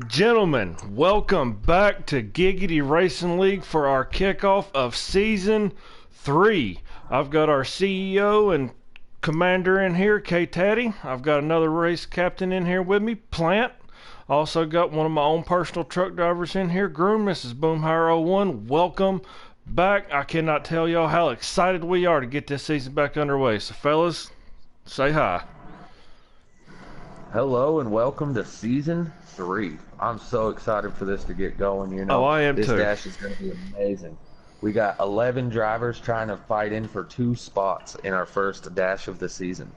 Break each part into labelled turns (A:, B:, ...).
A: Gentlemen, welcome back to Giggity Racing League for our kickoff of Season 3. I've got our CEO and commander in here, K-Taddy. I've got another race captain in here with me, Plant. Also got one of my own personal truck drivers in here, Groom, Mrs. Boomhire01. Welcome back. I cannot tell y'all how excited we are to get this season back underway. So, fellas, say hi.
B: Hello and welcome to Season 3. I'm so excited for this to get going,
A: Oh, I am
B: this
A: too.
B: dash is going to be amazing. We got 11 drivers trying to fight in for 2 spots in our first dash of the season.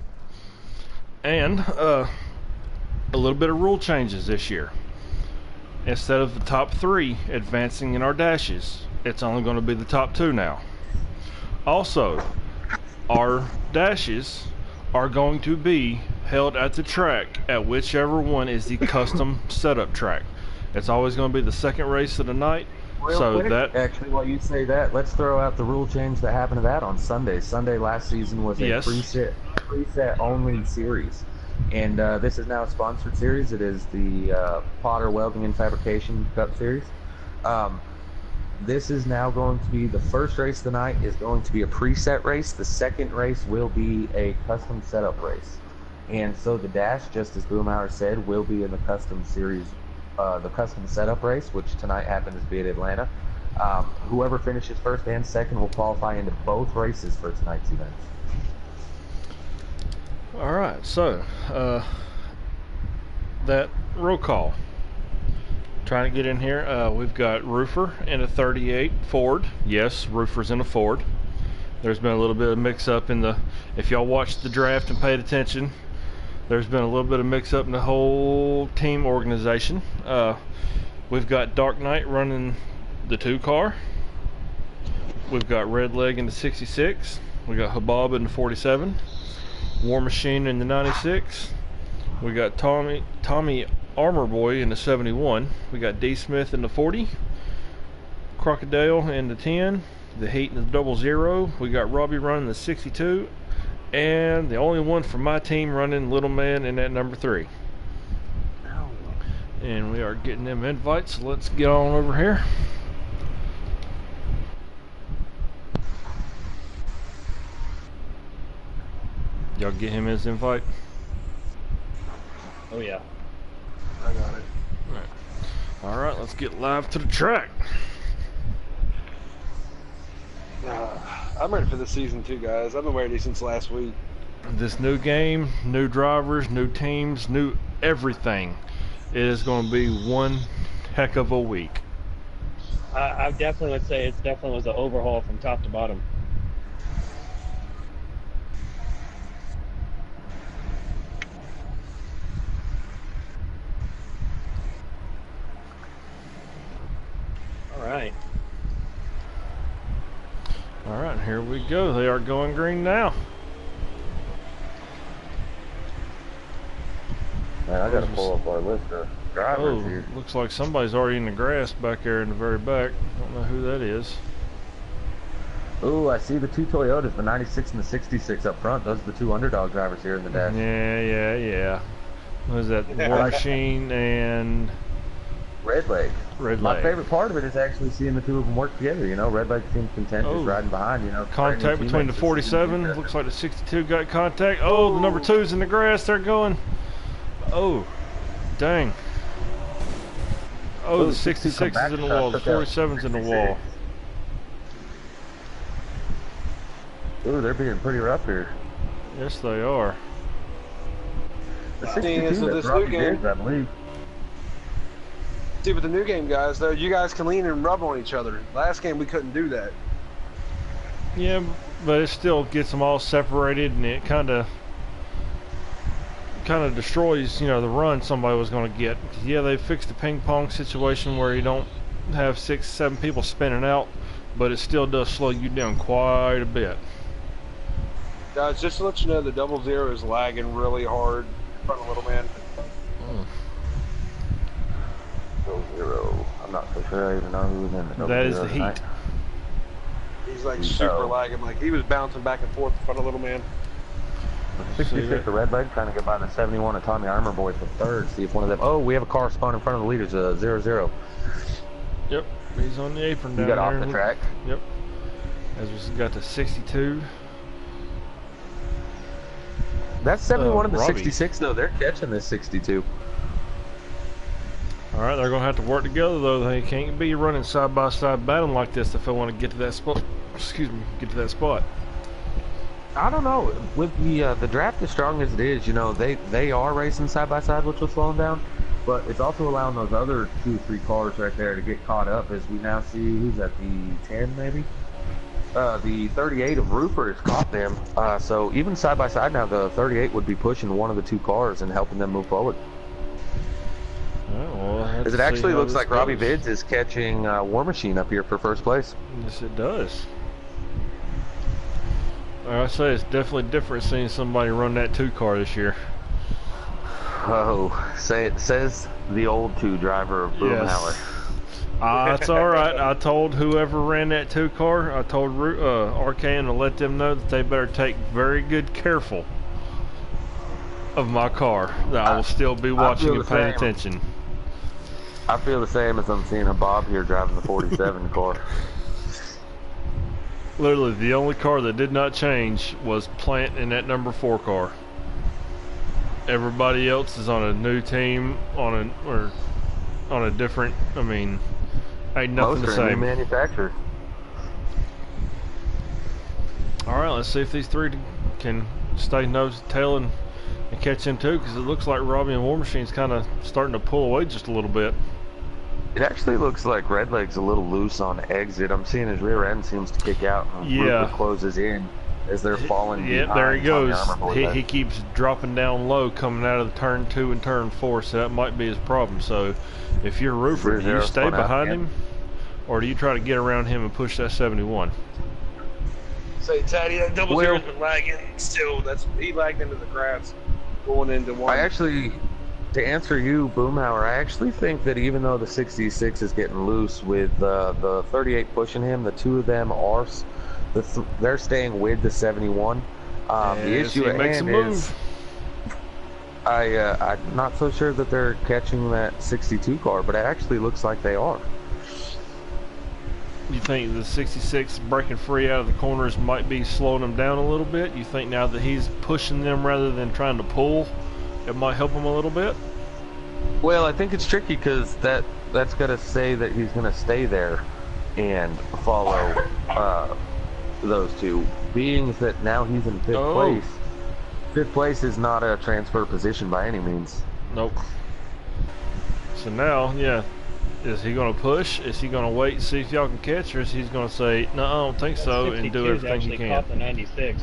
A: And a little bit of rule changes this year. Instead of the top 3 advancing in our dashes, it's only going to be the top 2 now. Also, our dashes are going to be held at the track at whichever one is the custom setup track. It's always going to be the second race of the night.
B: Actually, while you say that, let's throw out the rule change that happened to that on Sunday. Sunday last season was a preset only series, and this is now a sponsored series. It is the Potter Welding and Fabrication Cup Series. This is now going to be the first race of the night is going to be a preset race. The second race will be a custom setup race. And so the dash, just as Boomhauer said, will be in the custom series, the custom setup race, which tonight happens to be at Atlanta. Whoever finishes first and second will qualify into both races for tonight's event.
A: All right, so that roll call. Trying to get in here. We've got Roofer in a 38 Ford. Yes, Roofer's in a Ford. There's been a little bit of mix-up in the... If y'all watched the draft and paid attention, there's been a little bit of mix-up in the whole team organization. We've got Dark Knight running the 2 car. We've got Red Leg in the 66. We got Habab in the 47. War Machine in the 96. We got Tommy Armor Boy in the 71. We got D Smith in the 40. Crocodile in the 10. The Heat in the 00. We got Robbie running the 62. And the only one from my team running Little Man in that number 3. And we are getting them invites, so let's get on over here. Y'all get him his invite?
C: Oh yeah.
D: I got it.
A: Alright, let's get live to the track.
D: I'm ready for this season too, guys. I've been ready since last week.
A: This new game, new drivers, new teams, new everything. It is going to be one heck of a week.
C: I definitely would say it definitely was an overhaul from top to bottom. Alright.
A: Alright, here we go. They are going green now.
B: Man, I got to pull up our list of drivers here.
A: Looks like somebody's already in the grass back there in the very back. I don't know who that is.
B: Ooh, I see the 2 Toyotas, the 96 and the 66 up front. Those are the 2 underdog drivers here in the dash.
A: Yeah. What is that? War Machine and...
B: Red Leg. My favorite part of it is actually seeing the 2 of them work together. Red Leg seems content just riding behind.
A: Contact between the 47. Looks like the 62 got contact. Oh, the number 2's in the grass. They're going. Oh, dang. Oh, the 66 is in the wall. The 47's in the wall.
B: Ooh, they're being pretty rough here.
A: Yes, they are.
B: The 62 that's Robbie Diggs, I believe.
D: See, with the new game, guys, though, you guys can lean and rub on each other. Last game, we couldn't do that.
A: Yeah, but it still gets them all separated, and it kind of destroys, the run somebody was going to get. Yeah, they fixed the ping pong situation where you don't have 6, 7 people spinning out, but it still does slow you down quite a bit.
D: Guys, just to let you know, the 00 is lagging really hard in front of Little Man.
B: 00. I'm not so sure I even know who's in the 00.
A: That is the Heat.
D: He's like super lagging, like he was bouncing back and forth in front of Little Man.
B: 66 the red leg trying to get by the 71 of Tommy Armour Boy for third. See if one of them. Oh, we have a car spawned in front of the leaders. 0-0.
A: Yep, he's on the apron down
B: He got
A: there.
B: off the track.
A: Yep. As we got the 62.
B: That's 71 and the
A: Robbie.
B: 66 though. They're catching this 62.
A: All right, they're gonna have to work together though. They can't be running side by side battling like this if they want to get to that spot. Excuse me, get to that spot.
B: I don't know. With the draft as strong as it is, you know, they are racing side by side, which will slow them down. But it's also allowing those other 2-3 cars right there to get caught up. As we now see, who's at the 10 maybe? The 38 of Rupert has caught them. So even side by side now, the 38 would be pushing one of the two cars and helping them move forward.
A: Well,
B: As it actually looks like Robbie Vids is catching War Machine up here for first place.
A: Yes, it does. I say it's definitely different seeing somebody run that 2 car this year.
B: Oh, says the old 2 driver of Boomhauer.
A: Yes. It's all right. I told whoever ran that 2 car, I told Arcane to let them know that they better take very good careful of my car. That I will still be watching and paying attention.
B: I feel the same as I'm seeing a Bob here driving the 47 car.
A: Literally, the only car that did not change was Plant in that number 4 car. Everybody else is on a new team, on a different. I mean, ain't nothing the same.
B: Manufacturer.
A: All right, let's see if these 3 can stay nose to tail and catch him too, because it looks like Robbie and War Machine's kind of starting to pull away just a little bit.
B: It actually looks like Redleg's a little loose on exit. I'm seeing his rear end seems to kick out and Rupert closes in as they're falling behind.
A: Yeah, there he goes.
B: Tommy
A: He keeps dropping down low coming out of the turn 2 and turn 4, so that might be his problem. So if you're Rupert, do you stay behind him, or do you try to get around him and push that 71?
D: Say, Taddy, that double zero's been lagging still. He lagged into the grass going into one.
B: To answer you, Boomhauer, I actually think that even though the 66 is getting loose with the 38 pushing him, the 2 of them are they're staying with the 71. The issue at hand is I'm not so sure that they're catching that 62 car, but it actually looks like they are.
A: You think the 66 breaking free out of the corners might be slowing them down a little bit? You think now that he's pushing them rather than trying to pull, it might help him a little bit?
B: Well, I think it's tricky because that's got to say that he's going to stay there and follow those 2. Being that now he's in 5th place. 5th place is not a transfer position by any means.
A: Nope. So now, yeah, is he going to push? Is he going to wait and see if y'all can catch, or is he going to say, no, I don't think so, and do everything he can?
C: Caught the 96.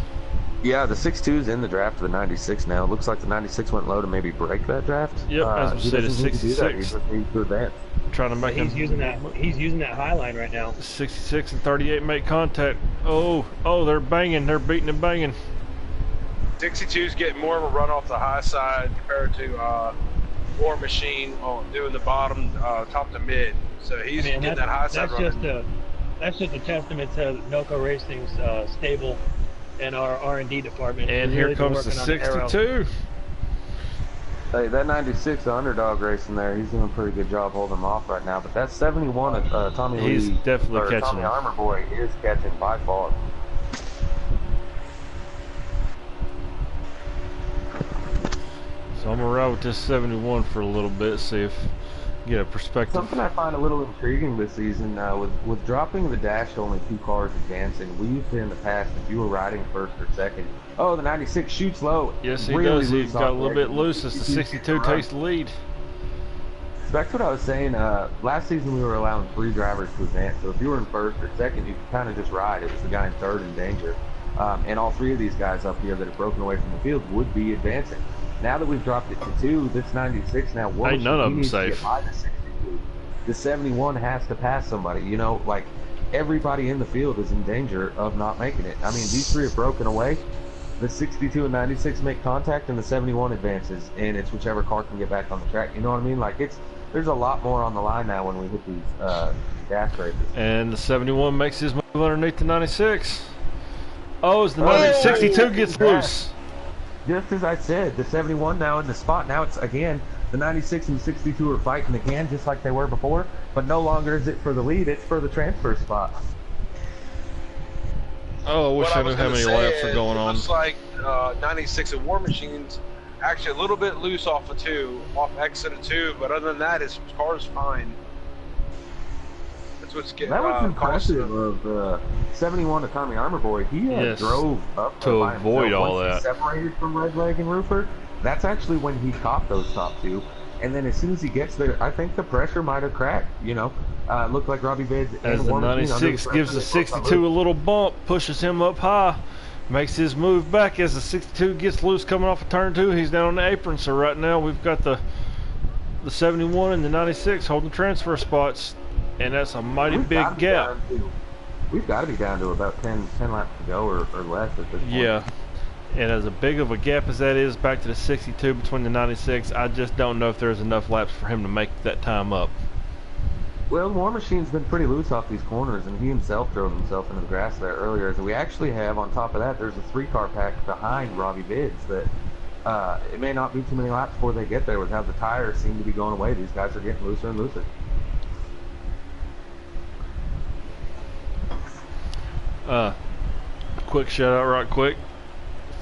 B: Yeah, the 6-2's in the draft of the 96 now. It looks like the 96 went low to maybe break that draft.
A: Yep, as we said, it's 66.
B: He just needs to advance.
A: Trying to make
C: he's using that high line right now.
A: 66 and 38 make contact. Oh, they're banging. They're beating and banging.
D: 62's getting more of a run off the high side compared to War Machine doing the bottom, top to mid. So he's getting that high side running.
C: That's just a testament to NOCO Racing's stable and our R&D department.
A: And here comes the 62.
B: Hey, that 96 underdog racing there, he's doing a pretty good job holding him off right now. But that 71 Tommy
A: he's
B: Lee,
A: definitely catching
B: Tommy Armour Boy is catching by far.
A: So I'm gonna ride with this 71 for a little bit, see if get a perspective.
B: Something I find a little intriguing this season, with dropping the dash to only 2 cars advancing, we used to in the past, if you were riding first or second, the 96 shoots low.
A: Yes, he
B: really
A: does. He's got a little bit loose as the 62 takes the lead.
B: Back to what I was saying, last season we were allowing 3 drivers to advance, so if you were in first or second, you could kind of just ride. It was the guy in third in danger. And all 3 of these guys up here that have broken away from the field would be advancing. Now that we've dropped it to 2, this 96 now,
A: ain't none of them safe.
B: The 71 has to pass somebody. You know, like, everybody in the field is in danger of not making it. I mean, these 3 have broken away. The 62 and 96 make contact, and the 71 advances, and it's whichever car can get back on the track. You know what I mean? Like, there's a lot more on the line now when we hit these gas races.
A: And the 71 makes his move underneath the 96. Oh, as the 62 gets loose.
B: just as I said, the 71 now in the spot. Now it's again the 96 and 62 are fighting again, just like they were before. But no longer is it for the lead; it's for the transfer spot.
A: Oh, I wish I knew how many laps are going on.
D: It looks like 96 and War Machine's actually a little bit loose off of 2, off exit of 2, but other than that, his car's fine. That's what's getting.
B: That was impressive of 71 to Tommy Armor Boy. He drove up
A: to avoid all that.
B: Separated from Redleg and Roofer. That's actually when he topped those top 2. And then as soon as he gets there, I think the pressure might have cracked. You know, it looked like Robbie Vids.
A: As the 96 gives the 62 a little bump, pushes him up high, makes his move back. As the 62 gets loose coming off of turn 2, he's down on the apron. So right now we've got the 71 and the 96 holding transfer spots, and that's a mighty big gap.
B: We've got to be down to about 10 laps to go or less at this point.
A: Yeah. And as big of a gap as that is back to the 62 between the 96, I just don't know if there's enough laps for him to make that time up.
B: Well, War Machine's been pretty loose off these corners, and he himself drove himself into the grass there earlier. So we actually have, on top of that, there's a 3-car pack behind Robbie Vids that it may not be too many laps before they get there with how the tires seem to be going away. These guys are getting looser and looser.
A: Quick shout out right quick.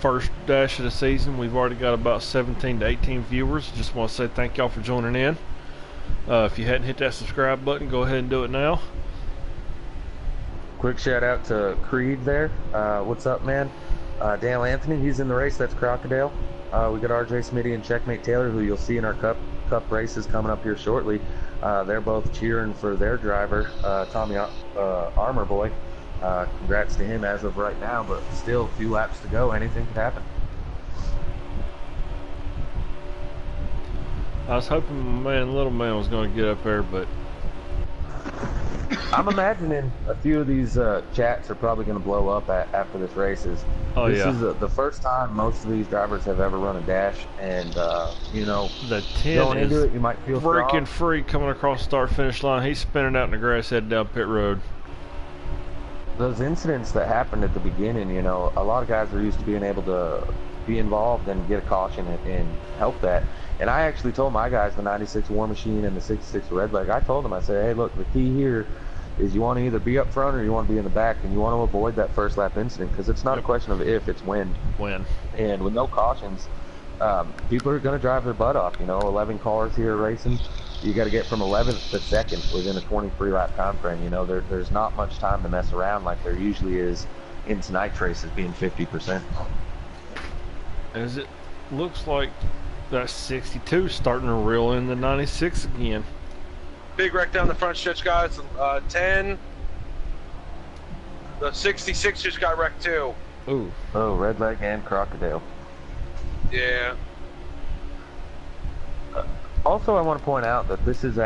A: First dash of the season, we've already got about 17 to 18 viewers. Just want to say thank y'all for joining in. If you hadn't hit that subscribe button, go ahead and do it now.
B: Quick shout out to Creed there. What's up, man? Dale Anthony, he's in the race. That's Crocodile. We got RJ Smitty and Checkmate Taylor, who you'll see in our cup races coming up here shortly. They're both cheering for their driver, Tommy Armor Boy. Congrats to him as of right now, but still a few laps to go. Anything could happen.
A: I was hoping little man was going to get up there, but
B: I'm imagining a few of these chats are probably going to blow up after this race. This is the first time most of these drivers have ever run a dash, and you know,
A: the 10
B: going into it, you might feel
A: freaking free coming across the start-finish line. He's spinning out in the grass, heading down pit road.
B: Those incidents that happened at the beginning, you know, a lot of guys are used to being able to be involved and get a caution and help that. And I actually told my guys, the 96 War Machine and the 66 Redleg, I told them, I said, hey, look, the key here is you want to either be up front or you want to be in the back, and you want to avoid that first lap incident, because it's not a question of if, it's when. And with no cautions, people are going to drive their butt off. You know, 11 cars here racing. You got to get from 11th to 2nd within a 23-lap time frame. You know, there's not much time to mess around like there usually is in tonight's races, being 50%.
A: As it looks like that 62 starting to reel in the 96 again.
D: Big wreck down the front stretch, guys. 10. The 66 just got wrecked too.
A: Ooh.
B: Oh, Redleg and Crocodile.
D: Yeah.
B: Also, I want to point out that this is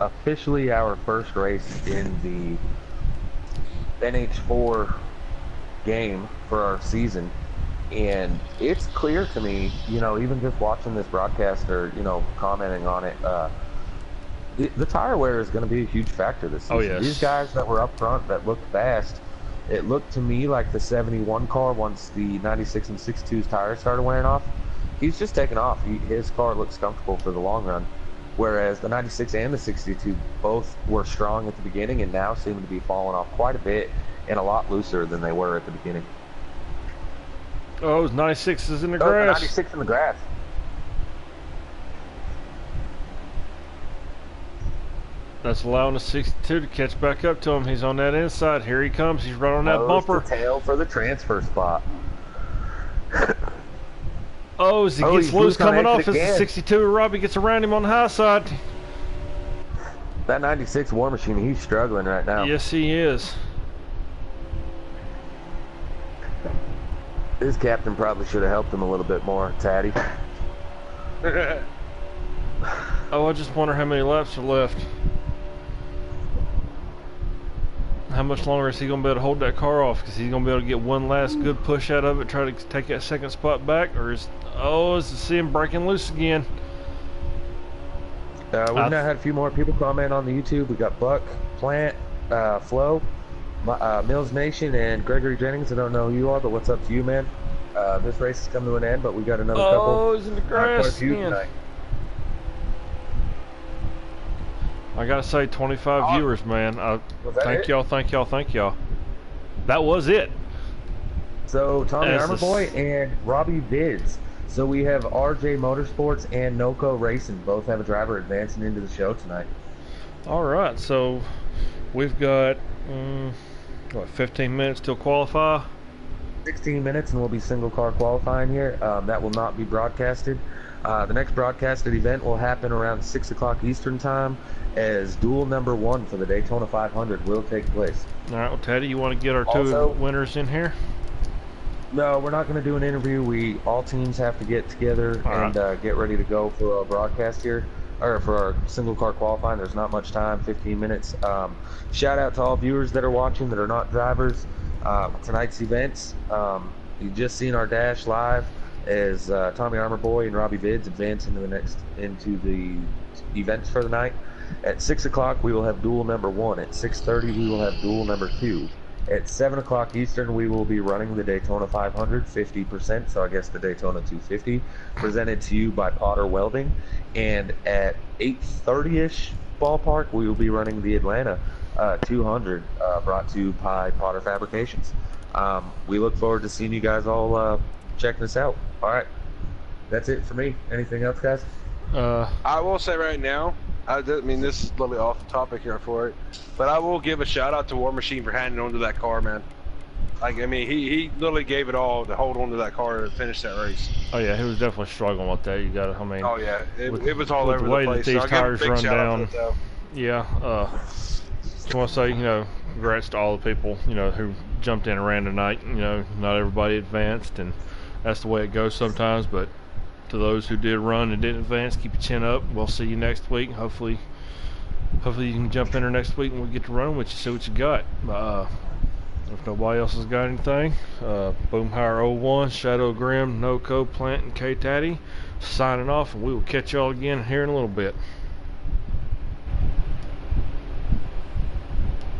B: officially our first race in the NH4 game for our season, and it's clear to me, you know, even just watching this broadcast or, you know, commenting on it, the tire wear is going to be a huge factor this season.
A: Oh, yes.
B: These guys that were up front that looked fast, it looked to me like the 71 car, once the 96 and 62's tires started wearing off, he's just taken off. His car looks comfortable for the long run, whereas the 96 and the 62 both were strong at the beginning and now seem to be falling off quite a bit and a lot looser than they were at the beginning.
A: Oh, his 96 is in the grass.
B: The 96 in the grass.
A: That's allowing the 62 to catch back up to him. He's on that inside. Here he comes. He's right on that bumper.
B: The tail for the transfer spot.
A: Oh, as he gets loose coming off, as the 62 Robbie gets around him on the high side.
B: That 96 War Machine, he's struggling right now.
A: Yes, he is.
B: His captain probably should have helped him a little bit more, Taddy.
A: Oh, I just wonder how many laps are left. How much longer is he going to be able to hold that car off? Because he's going to be able to get one last good push out of it, try to take that second spot back, or is the see him breaking loose again?
B: We've now had a few more people comment on the YouTube. We got Buck, Plant, Flo, Mills Nation, and Gregory Jennings. I don't know who you are, but what's up to you, man? This race has come to an end, but we got another
A: Oh,
B: couple.
A: he's in the
B: Quite a
A: grass
B: few
A: again.
B: tonight.
A: I gotta say, 25 viewers, man.
B: Was that
A: Thank
B: it?
A: y'all, thank y'all, thank y'all. That was it.
B: So Tommy
A: As
B: Armor
A: the
B: Boy and Robbie Vids. So we have RJ Motorsports and NOCO Racing. Both have a driver advancing into the show tonight.
A: All right, so we've got what, 15 minutes till qualify.
B: 16 minutes and we'll be single car qualifying here. That will not be broadcasted. The next broadcasted event will happen around 6 o'clock Eastern time as duel number 1 for the Daytona 500 will take place.
A: All right, well, Teddy, you want to get our
B: Also,
A: two winners in here?
B: No, we're not going to do an interview. All teams have to get together and get ready to go for our broadcast here, or for our single car qualifying. There's not much time, 15 minutes. Shout out to all viewers that are watching that are not drivers. Tonight's events, you just seen our dash live as Tommy Armor Boy and Robbie Vids advance into the events for the night. At 6 o'clock we will have duel number 1. At 6:30 we will have duel number 2. At 7 o'clock Eastern, we will be running the Daytona 500, 50%, so I guess the Daytona 250, presented to you by Potter Welding. And at 8:30-ish ballpark, we will be running the Atlanta 200, brought to you by Potter Fabrications. We look forward to seeing you guys all checking us out. All right, that's it for me. Anything else, guys?
D: I will say right now, I mean, this is literally off the topic here for it, but I will give a shout out to War Machine for hanging on to that car, man. Like, I mean, he literally gave it all to hold on to that car to finish that race.
A: Oh yeah, he was definitely struggling with that. You got, I mean.
D: Oh yeah, it was all
A: with
D: over
A: the way
D: the place.
A: that these
D: So I'll give a
A: tires
D: big
A: run
D: shout out
A: down.
D: to it, though.
A: Yeah. Just want to say, congrats to all the people, who jumped in and ran tonight. Not everybody advanced, and that's the way it goes sometimes. But to those who did run and didn't advance, keep your chin up. We'll see you next week. Hopefully you can jump in there next week and we'll get to run with you, see what you got. If nobody else has got anything, Boomhire 01, Shadow Grim, NoCo, Plant, and K-Tatty signing off, and we will catch y'all again here in a little bit.